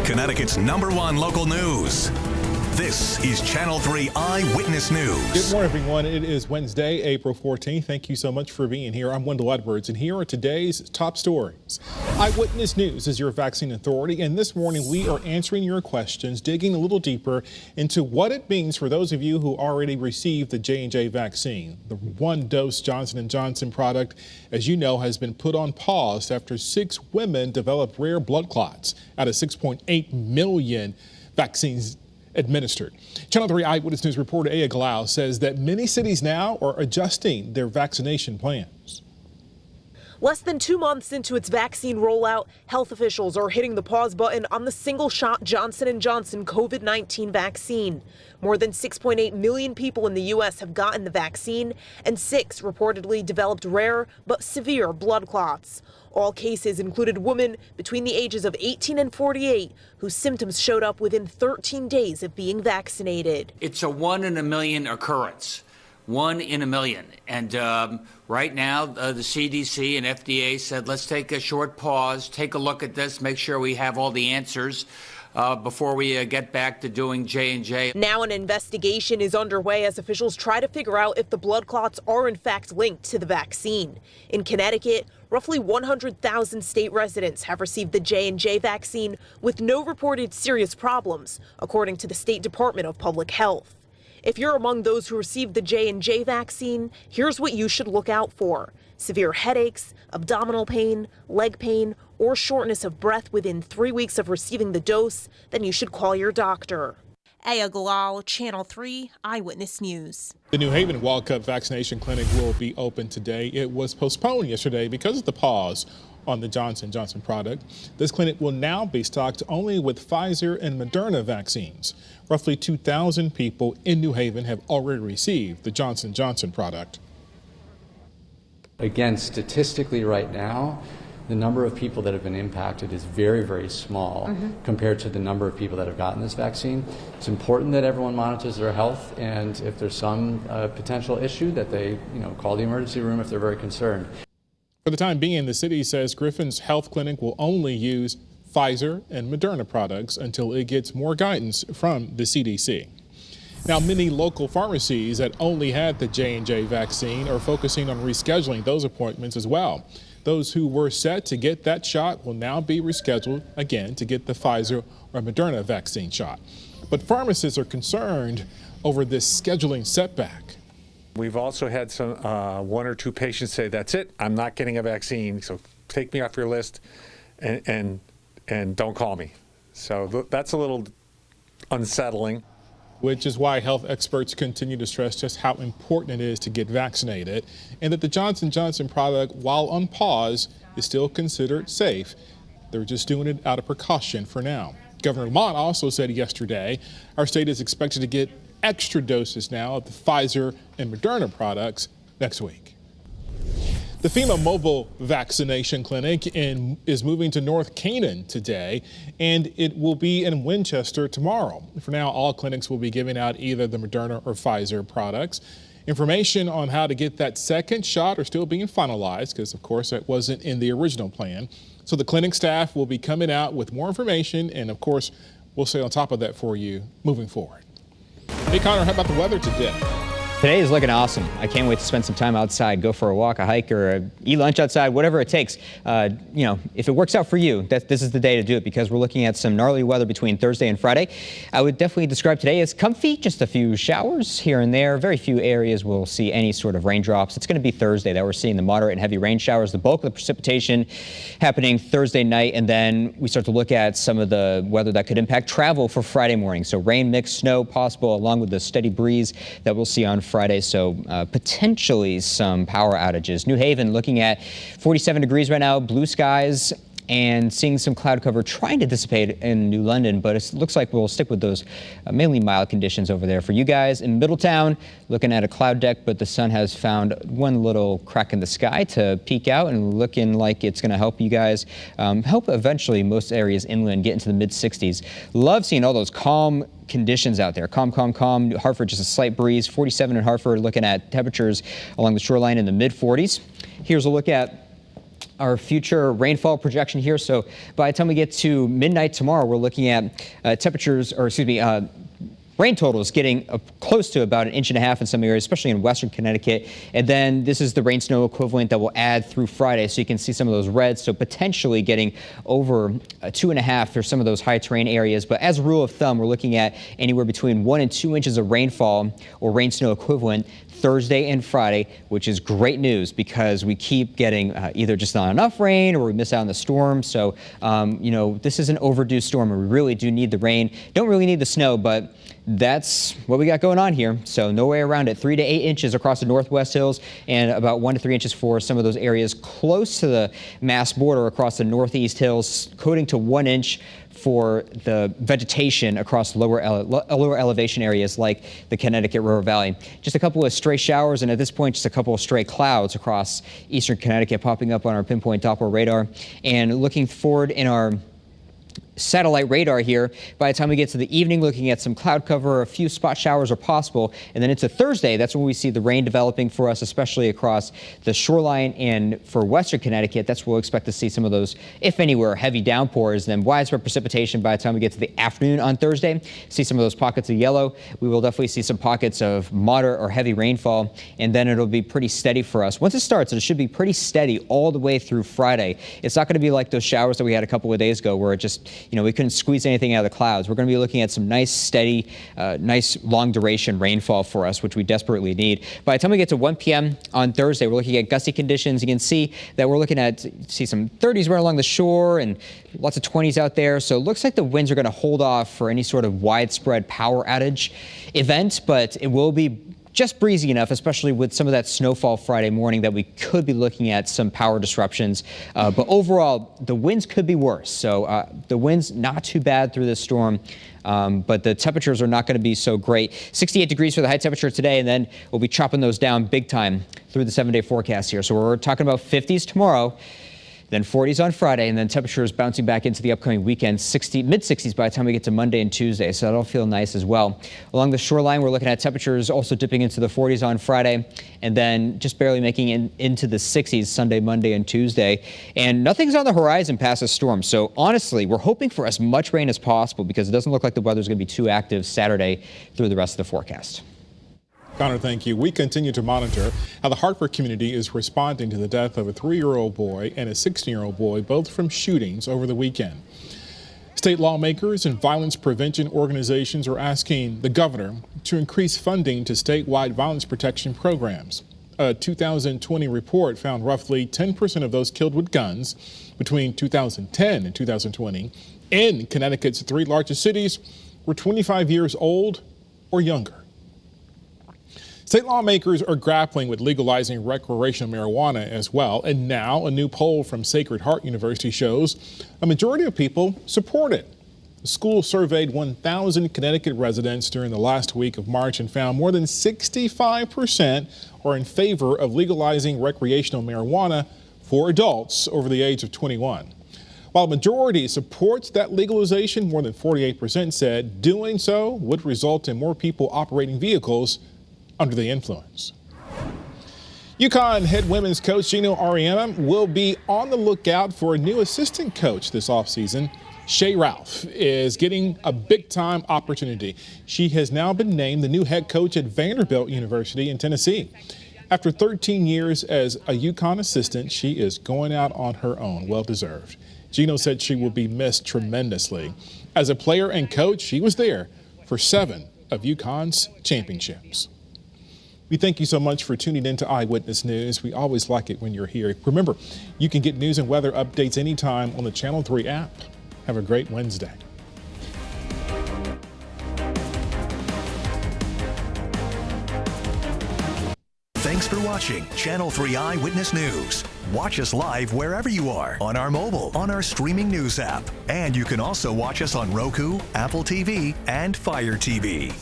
Connecticut's #1 local news. This is Channel 3 Eyewitness News. Good morning, everyone. It is Wednesday, April 14th. Thank you so much for being here. I'm Wendell, and here are today's top stories. Eyewitness News is your vaccine authority, and this morning we are answering your questions, digging a little deeper into what it means for those of you who already received the J&J vaccine. The one-dose Johnson & Johnson product, as you know, has been put on pause after 6 women developed rare blood clots out of 6.8 million vaccines administered. Channel 3 Eyewitness News reporter Aya Galau says that many cities now are adjusting their vaccination plans. Less than 2 months into its vaccine rollout, health officials are hitting the pause button on the single-shot Johnson & Johnson COVID-19 vaccine. More than 6.8 million people in the U.S. have gotten the vaccine, and 6 reportedly developed rare but severe blood clots. All cases included women between the ages of 18 and 48 whose symptoms showed up within 13 days of being vaccinated. It's a 1 in a million occurrence. 1 in a million. And right now, the CDC and FDA said, let's take a short pause, take a look at this, make sure we have all the answers before we get back to doing J&J. Now an investigation is underway as officials try to figure out if the blood clots are in fact linked to the vaccine. In Connecticut, roughly 100,000 state residents have received the J&J vaccine with no reported serious problems, according to the State Department of Public Health. If you're among those who received the J&J vaccine, here's what you should look out for: severe headaches, abdominal pain, leg pain, or shortness of breath within 3 weeks of receiving the dose, then you should call your doctor. Aya Galal, Channel 3 Eyewitness News. The New Haven World Cup vaccination clinic will be open today. It was postponed yesterday because of the pause on the Johnson & Johnson product. This clinic will now be stocked only with Pfizer and Moderna vaccines. Roughly 2,000 people in New Haven have already received the Johnson & Johnson product. Again, statistically right now, the number of people that have been impacted is very, very small compared to the number of people that have gotten this vaccine. It's important that everyone monitors their health, and if there's some potential issue, that they call the emergency room if they're very concerned. For the time being, the city says Griffin's Health Clinic will only use Pfizer and Moderna products until it gets more guidance from the CDC. Now, many local pharmacies that only had the J&J vaccine are focusing on rescheduling those appointments as well. Those who were set to get that shot will now be rescheduled again to get the Pfizer or Moderna vaccine shot. But pharmacists are concerned over this scheduling setback. We've also had some 1 or 2 patients say, that's it, I'm not getting a vaccine, so take me off your list and don't call me. So that's a little unsettling. Which is why health experts continue to stress just how important it is to get vaccinated, and that the Johnson & Johnson product, while on pause, is still considered safe. They're just doing it out of precaution for now. Governor Lamont also said yesterday our state is expected to get extra doses now of the Pfizer and Moderna products next week. The FEMA mobile vaccination clinic is moving to North Canaan today, and it will be in Winchester tomorrow. For now, all clinics will be giving out either the Moderna or Pfizer products. Information on how to get that second shot are still being finalized because, of course, that wasn't in the original plan. So the clinic staff will be coming out with more information, and, of course, we'll stay on top of that for you moving forward. Hey, Connor, how about the weather today? Today is looking awesome. I can't wait to spend some time outside, go for a walk, a hike, or eat lunch outside, whatever it takes. If it works out for you, this is the day to do it because we're looking at some gnarly weather between Thursday and Friday. I would definitely describe today as comfy, just a few showers here and there. Very few areas will see any sort of raindrops. It's going to be Thursday that we're seeing the moderate and heavy rain showers, the bulk of the precipitation happening Thursday night, and then we start to look at some of the weather that could impact travel for Friday morning. So rain, mixed snow possible, along with the steady breeze that we'll see on Friday, so potentially some power outages. New Haven looking at 47 degrees right now, blue skies, and seeing some cloud cover trying to dissipate in New London, but it looks like we'll stick with those mainly mild conditions over there. For you guys in Middletown, looking at a cloud deck, but the sun has found one little crack in the sky to peek out and looking like it's going to help you guys help eventually most areas inland get into the mid-60s. Love seeing all those calm conditions out there. Calm. Hartford, just a slight breeze. 47 in Hartford, looking at temperatures along the shoreline in the mid-40s. Here's a look at our future rainfall projection here. So by the time we get to midnight tomorrow, we're looking at rain totals getting close to about 1.5 inches in some areas, especially in western Connecticut. And then this is the rain snow equivalent that will add through Friday. So you can see some of those reds. So potentially getting over 2.5 for some of those high terrain areas. But as a rule of thumb, we're looking at anywhere between 1 and 2 inches of rainfall or rain snow equivalent Thursday and Friday, which is great news because we keep getting either just not enough rain or we miss out on the storm. So, this is an overdue storm and we really do need the rain. Don't really need the snow, but that's what we got going on here. So no way around it. 3 to 8 inches across the Northwest Hills and about 1 to 3 inches for some of those areas close to the Mass border across the Northeast Hills, coating to 1 inch for the vegetation across lower elevation areas like the Connecticut River Valley. Just a couple of stray showers, and at this point, just a couple of stray clouds across eastern Connecticut popping up on our pinpoint Doppler radar. And looking forward in our satellite radar here, by the time we get to the evening, looking at some cloud cover, a few spot showers are possible. And then into Thursday, that's when we see the rain developing for us, especially across the shoreline. And for western Connecticut, that's where we'll expect to see some of those, if anywhere, heavy downpours. Then widespread precipitation by the time we get to the afternoon on Thursday. See some of those pockets of yellow. We will definitely see some pockets of moderate or heavy rainfall. And then it'll be pretty steady for us. Once it starts, it should be pretty steady all the way through Friday. It's not going to be like those showers that we had a couple of days ago where it just, we couldn't squeeze anything out of the clouds. We're going to be looking at some nice, steady, nice long duration rainfall for us, which we desperately need. By the time we get to 1 p.m. on Thursday, we're looking at gusty conditions. You can see that we're looking at some 30s right along the shore and lots of 20s out there. So it looks like the winds are going to hold off for any sort of widespread power outage event, but it will be just breezy enough, especially with some of that snowfall Friday morning, that we could be looking at some power disruptions. But overall, the winds could be worse. So the winds not too bad through this storm, but the temperatures are not going to be so great. 68 degrees for the high temperature today, and then we'll be chopping those down big time through the 7-day forecast here. So we're talking about 50s tomorrow, then 40s on Friday, and then temperatures bouncing back into the upcoming weekend, mid-60s by the time we get to Monday and Tuesday, so that'll feel nice as well. Along the shoreline, we're looking at temperatures also dipping into the 40s on Friday, and then just barely making it into the 60s Sunday, Monday, and Tuesday. And nothing's on the horizon past the storm, so honestly, we're hoping for as much rain as possible because it doesn't look like the weather's going to be too active Saturday through the rest of the forecast. Connor, thank you. We continue to monitor how the Hartford community is responding to the death of a 3-year-old boy and a 16-year-old boy, both from shootings over the weekend. State lawmakers and violence prevention organizations are asking the governor to increase funding to statewide violence protection programs. A 2020 report found roughly 10% of those killed with guns between 2010 and 2020 in Connecticut's 3 largest cities were 25 years old or younger. State lawmakers are grappling with legalizing recreational marijuana as well, and now a new poll from Sacred Heart University shows a majority of people support it. The school surveyed 1,000 Connecticut residents during the last week of March and found more than 65% are in favor of legalizing recreational marijuana for adults over the age of 21. While a majority supports that legalization, more than 48% said doing so would result in more people operating vehicles under the influence. UConn head women's coach Gino Ariema will be on the lookout for a new assistant coach this offseason. Shay Ralph is getting a big-time opportunity. She has now been named the new head coach at Vanderbilt University in Tennessee. After 13 years as a UConn assistant, she is going out on her own. Well-deserved. Gino said she will be missed tremendously. As a player and coach, she was there for 7 of UConn's championships. We thank you so much for tuning in to Eyewitness News. We always like it when you're here. Remember, you can get news and weather updates anytime on the Channel 3 app. Have a great Wednesday. Thanks for watching Channel 3 Eyewitness News. Watch us live wherever you are on our mobile, on our streaming news app. And you can also watch us on Roku, Apple TV, and Fire TV.